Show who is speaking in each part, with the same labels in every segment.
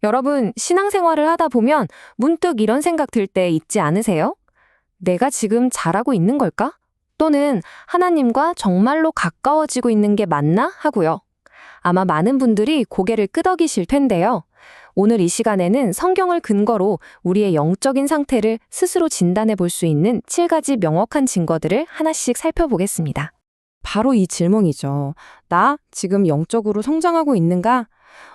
Speaker 1: 여러분, 신앙생활을 하다 보면 문득 이런 생각 들 때 있지 않으세요? 내가 지금 잘하고 있는 걸까? 또는 하나님과 정말로 가까워지고 있는 게 맞나? 하고요. 아마 많은 분들이 고개를 끄덕이실 텐데요. 오늘 이 시간에는 성경을 근거로 우리의 영적인 상태를 스스로 진단해 볼 수 있는 7가지 명확한 증거들을 하나씩 살펴보겠습니다.
Speaker 2: 바로 이 질문이죠. 나 지금 영적으로 성장하고 있는가?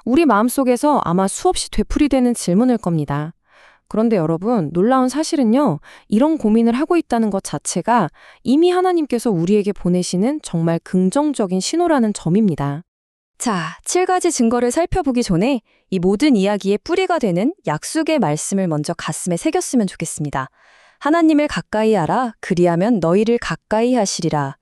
Speaker 2: 우리 마음속에서 아마 수없이 되풀이되는 질문일 겁니다. 그런데 여러분, 놀라운 사실은요, 이런 고민을 하고 있다는 것 자체가 이미 하나님께서 우리에게 보내시는 정말 긍정적인 신호라는 점입니다.
Speaker 3: 자, 7가지 증거를 살펴보기 전에 이 모든 이야기의 뿌리가 되는 약속의 말씀을 먼저 가슴에 새겼으면 좋겠습니다. 하나님을 가까이 하라, 그리하면 너희를 가까이 하시리라.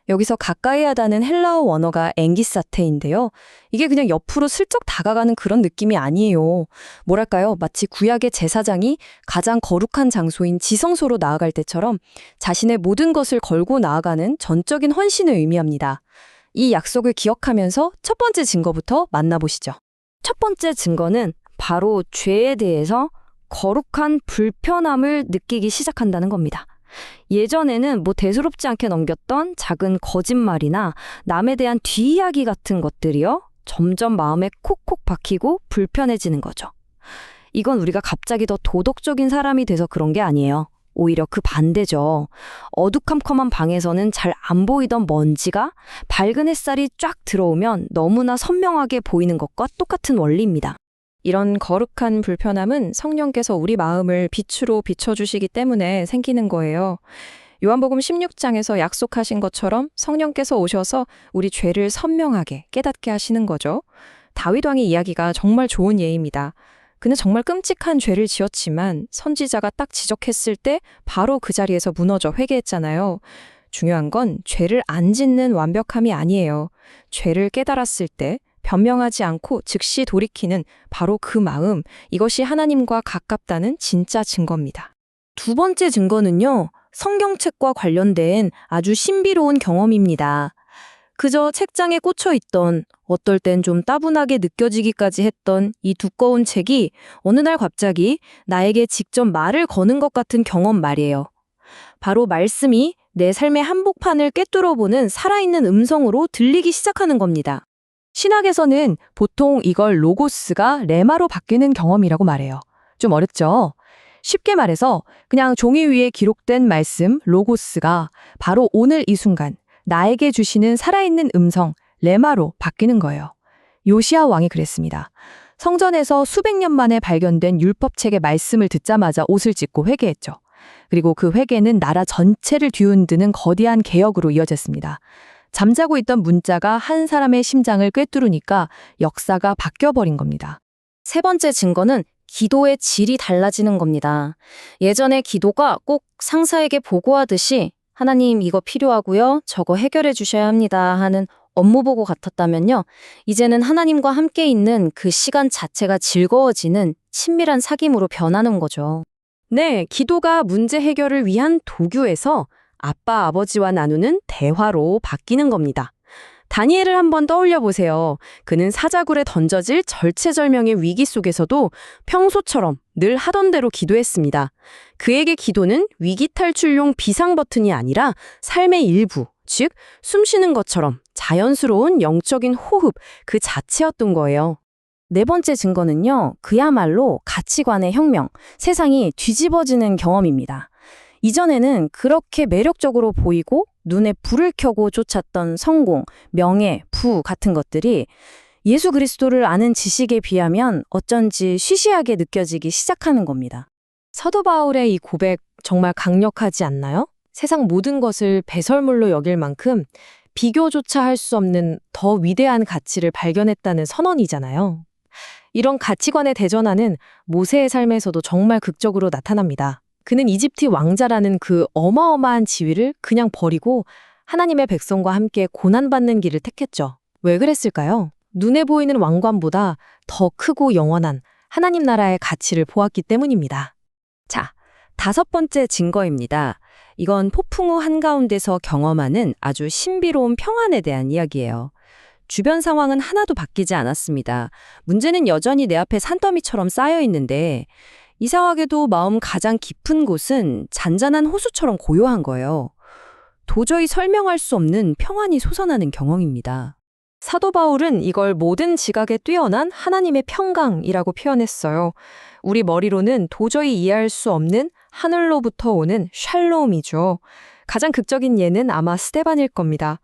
Speaker 3: 여기서 가까이 하다는 헬라어 원어가 앵기사테인데요. 이게 그냥 옆으로 슬쩍 다가가는 그런 느낌이 아니에요. 뭐랄까요? 마치 구약의 제사장이 가장 거룩한 장소인 지성소로 나아갈 때처럼 자신의 모든 것을 걸고 나아가는 전적인 헌신을 의미합니다. 이 약속을 기억하면서 첫 번째 증거부터 만나보시죠. 첫 번째 증거는 바로 죄에 대해서 거룩한 불편함을 느끼기 시작한다는 겁니다. 예전에는 대수롭지 않게 넘겼던 작은 거짓말이나 남에 대한 뒷이야기 같은 것들이요, 점점 마음에 콕콕 박히고 불편해지는 거죠. 이건 우리가 갑자기 더 도덕적인 사람이 돼서 그런 게 아니에요. 오히려 그 반대죠. 어두컴컴한 방에서는 잘 안 보이던 먼지가 밝은 햇살이 쫙 들어오면 너무나 선명하게 보이는 것과 똑같은 원리입니다.
Speaker 2: 이런 거룩한 불편함은 성령께서 우리 마음을 빛으로 비춰주시기 때문에 생기는 거예요. 요한복음 16장에서 약속하신 것처럼 성령께서 오셔서 우리 죄를 선명하게 깨닫게 하시는 거죠. 다윗 왕의 이야기가 정말 좋은 예입니다. 그는 정말 끔찍한 죄를 지었지만 선지자가 딱 지적했을 때 바로 그 자리에서 무너져 회개했잖아요. 중요한 건 죄를 안 짓는 완벽함이 아니에요. 죄를 깨달았을 때 변명하지 않고 즉시 돌이키는 바로 그 마음, 이것이 하나님과 가깝다는 진짜 증거입니다.
Speaker 3: 두 번째 증거는요, 성경책과 관련된 아주 신비로운 경험입니다. 그저 책장에 꽂혀 있던, 어떨 땐 좀 따분하게 느껴지기까지 했던 이 두꺼운 책이 어느 날 갑자기 나에게 직접 말을 거는 것 같은 경험 말이에요. 바로 말씀이 내 삶의 한복판을 꿰뚫어보는 살아있는 음성으로 들리기 시작하는 겁니다.
Speaker 2: 신학에서는 보통 이걸 로고스가 레마로 바뀌는 경험이라고 말해요. 좀 어렵죠? 쉽게 말해서 그냥 종이 위에 기록된 말씀, 로고스가 바로 오늘 이 순간 나에게 주시는 살아있는 음성, 레마로 바뀌는 거예요. 요시야 왕이 그랬습니다. 성전에서 수백 년 만에 발견된 율법책의 말씀을 듣자마자 옷을 찢고 회개했죠. 그리고 그 회개는 나라 전체를 뒤흔드는 거대한 개혁으로 이어졌습니다. 잠자고 있던 문자가 한 사람의 심장을 꿰뚫으니까 역사가 바뀌어버린 겁니다.
Speaker 3: 세 번째 증거는 기도의 질이 달라지는 겁니다. 예전에 기도가 꼭 상사에게 보고하듯이 하나님 이거 필요하고요, 저거 해결해 주셔야 합니다 하는 업무 보고 같았다면요, 이제는 하나님과 함께 있는 그 시간 자체가 즐거워지는 친밀한 사귐으로 변하는 거죠.
Speaker 2: 네, 기도가 문제 해결을 위한 도구에서 아빠, 아버지와 나누는 대화로 바뀌는 겁니다. 다니엘을 한번 떠올려 보세요. 그는 사자굴에 던져질 절체절명의 위기 속에서도 평소처럼 늘 하던 대로 기도했습니다. 그에게 기도는 위기 탈출용 비상 버튼이 아니라 삶의 일부, 즉 숨 쉬는 것처럼 자연스러운 영적인 호흡 그 자체였던 거예요.
Speaker 3: 네 번째 증거는요, 그야말로 가치관의 혁명, 세상이 뒤집어지는 경험입니다. 이전에는 그렇게 매력적으로 보이고 눈에 불을 켜고 쫓았던 성공, 명예, 부 같은 것들이 예수 그리스도를 아는 지식에 비하면 어쩐지 시시하게 느껴지기 시작하는 겁니다.
Speaker 2: 사도 바울의 이 고백 정말 강력하지 않나요? 세상 모든 것을 배설물로 여길 만큼 비교조차 할 수 없는 더 위대한 가치를 발견했다는 선언이잖아요. 이런 가치관에 대전하는 모세의 삶에서도 정말 극적으로 나타납니다. 그는 이집트 왕자라는 그 어마어마한 지위를 그냥 버리고 하나님의 백성과 함께 고난받는 길을 택했죠. 왜 그랬을까요? 눈에 보이는 왕관보다 더 크고 영원한 하나님 나라의 가치를 보았기 때문입니다.
Speaker 3: 자, 다섯 번째 증거입니다. 이건 폭풍 후 한가운데서 경험하는 아주 신비로운 평안에 대한 이야기예요. 주변 상황은 하나도 바뀌지 않았습니다. 문제는 여전히 내 앞에 산더미처럼 쌓여 있는데 이상하게도 마음 가장 깊은 곳은 잔잔한 호수처럼 고요한 거예요. 도저히 설명할 수 없는 평안이 솟아나는 경험입니다.
Speaker 2: 사도 바울은 이걸 모든 지각에 뛰어난 하나님의 평강이라고 표현했어요. 우리 머리로는 도저히 이해할 수 없는 하늘로부터 오는 샬롬이죠. 가장 극적인 예는 아마 스데반일 겁니다.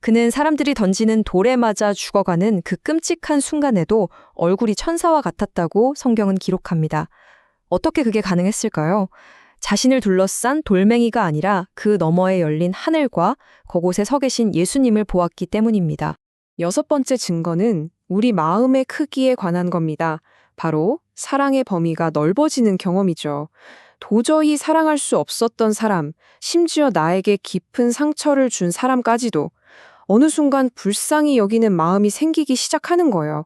Speaker 2: 그는 사람들이 던지는 돌에 맞아 죽어가는 그 끔찍한 순간에도 얼굴이 천사와 같았다고 성경은 기록합니다. 어떻게 그게 가능했을까요? 자신을 둘러싼 돌멩이가 아니라 그 너머에 열린 하늘과 그곳에 서 계신 예수님을 보았기 때문입니다. 6번째 증거는 우리 마음의 크기에 관한 겁니다. 바로 사랑의 범위가 넓어지는 경험이죠. 도저히 사랑할 수 없었던 사람, 심지어 나에게 깊은 상처를 준 사람까지도 어느 순간 불쌍히 여기는 마음이 생기기 시작하는 거예요.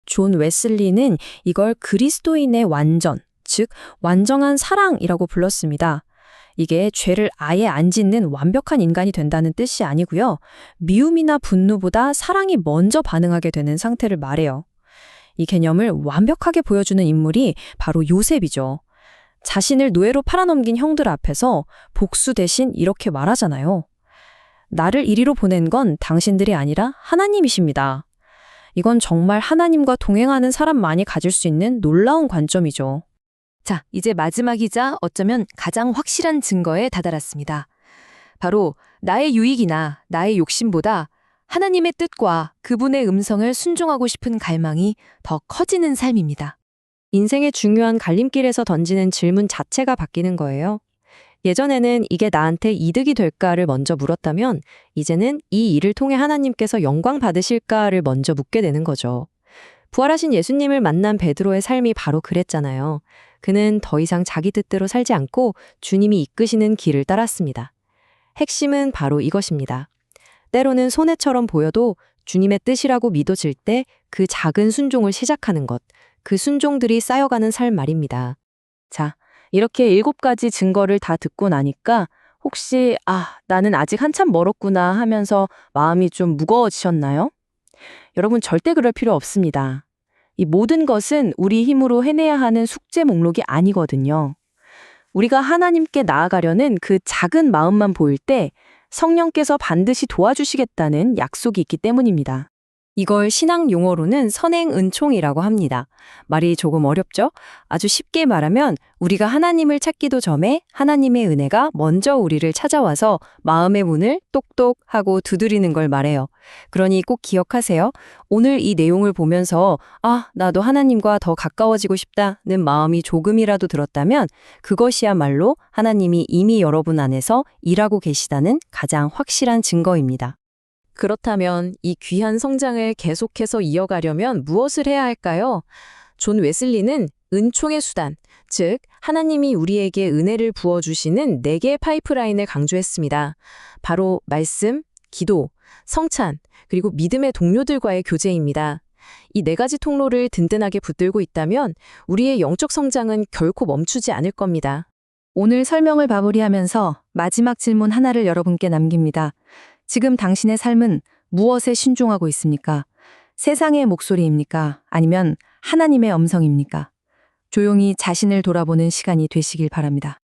Speaker 3: 존 웨슬리는 이걸 그리스도인의 완전, 즉 완전한 사랑이라고 불렀습니다. 이게 죄를 아예 안 짓는 완벽한 인간이 된다는 뜻이 아니고요. 미움이나 분노보다 사랑이 먼저 반응하게 되는 상태를 말해요. 이 개념을 완벽하게 보여주는 인물이 바로 요셉이죠. 자신을 노예로 팔아넘긴 형들 앞에서 복수 대신 이렇게 말하잖아요. 나를 이리로 보낸 건 당신들이 아니라 하나님이십니다. 이건 정말 하나님과 동행하는 사람만이 가질 수 있는 놀라운 관점이죠.
Speaker 1: 자, 이제 마지막이자 어쩌면 가장 확실한 증거에 다다랐습니다. 바로 나의 유익이나 나의 욕심보다 하나님의 뜻과 그분의 음성을 순종하고 싶은 갈망이 더 커지는 삶입니다.
Speaker 2: 인생의 중요한 갈림길에서 던지는 질문 자체가 바뀌는 거예요. 예전에는 이게 나한테 이득이 될까를 먼저 물었다면 이제는 이 일을 통해 하나님께서 영광 받으실까를 먼저 묻게 되는 거죠. 부활하신 예수님을 만난 베드로의 삶이 바로 그랬잖아요. 그는 더 이상 자기 뜻대로 살지 않고 주님이 이끄시는 길을 따랐습니다. 핵심은 바로 이것입니다. 때로는 손해처럼 보여도 주님의 뜻이라고 믿어질 때 그 작은 순종을 시작하는 것, 그 순종들이 쌓여가는 삶 말입니다. 자, 이렇게 7가지 증거를 다 듣고 나니까 혹시 나는 아직 한참 멀었구나 하면서 마음이 좀 무거워지셨나요? 여러분 절대 그럴 필요 없습니다. 이 모든 것은 우리 힘으로 해내야 하는 숙제 목록이 아니거든요. 우리가 하나님께 나아가려는 그 작은 마음만 보일 때 성령께서 반드시 도와주시겠다는 약속이 있기 때문입니다. 이걸 신앙 용어로는 선행 은총이라고 합니다. 말이 조금 어렵죠? 아주 쉽게 말하면 우리가 하나님을 찾기도 전에 하나님의 은혜가 먼저 우리를 찾아와서 마음의 문을 똑똑 하고 두드리는 걸 말해요. 그러니 꼭 기억하세요. 오늘 이 내용을 보면서 나도 하나님과 더 가까워지고 싶다는 마음이 조금이라도 들었다면 그것이야말로 하나님이 이미 여러분 안에서 일하고 계시다는 가장 확실한 증거입니다. 그렇다면 이 귀한 성장을 계속해서 이어가려면 무엇을 해야 할까요? 존 웨슬리는 은총의 수단, 즉 하나님이 우리에게 은혜를 부어주시는 4개의 파이프라인을 강조했습니다. 바로 말씀, 기도, 성찬, 그리고 믿음의 동료들과의 교제입니다. 이 4가지 통로를 든든하게 붙들고 있다면 우리의 영적 성장은 결코 멈추지 않을 겁니다.
Speaker 3: 오늘 설명을 마무리하면서 마지막 질문 하나를 여러분께 남깁니다. 지금 당신의 삶은 무엇에 신중하고 있습니까? 세상의 목소리입니까? 아니면 하나님의 음성입니까? 조용히 자신을 돌아보는 시간이 되시길 바랍니다.